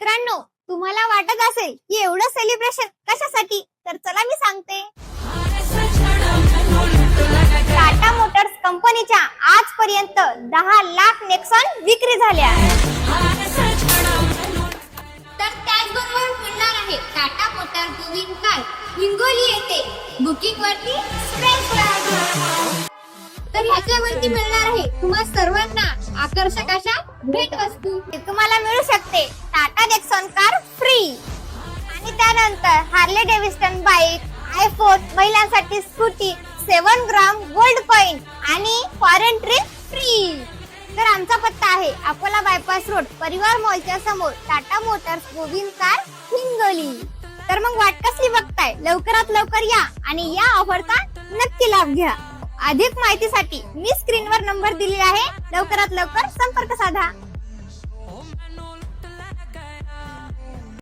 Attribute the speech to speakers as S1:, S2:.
S1: मित्रांनो, तुम्हाला वाटत असेल की एवढं सेलिब्रेशन कशासाठी, तर चला मी सांगते. टाटा मोटर्स कंपनीच्या आजपर्यंत 10 लाख नेक्सॉन विक्री झाल्या. तर त्याचबरोबर मिळणार आहे टाटा मोटर गोविंद कार हिंगोली येथे बुकिंग वरती स्पेशल. तर ह्याच्यावरती मिळणार आहे तुम्हा सर्वांना आकर्षक अशा भेटवस्तू. तुम्हाला मिळू शकते टाटा नेक्सॉन कार फ्री आणि त्यानंतर हार्ले डेव्हिडसन बाईक, आयफोन, महिलांसाठी स्कूटी, 7 ग्राम गोल्ड कॉइन आणि फॉरेन ट्रिप फ्री. तर आमचा पत्ता आहे अकोला बायपास रोड, परिवार मॉलच्या समोर, टाटा मोटर्स गोविंद कार हिंगोली. तर मग वाट कसली बघताय, लवकरात लवकर या आणि या ऑफरचा नक्की लाभ घ्या. अधिक माहितीसाठी मी स्क्रीनवर नंबर दिलेला आहे, लवकरात लवकर संपर्क साधा.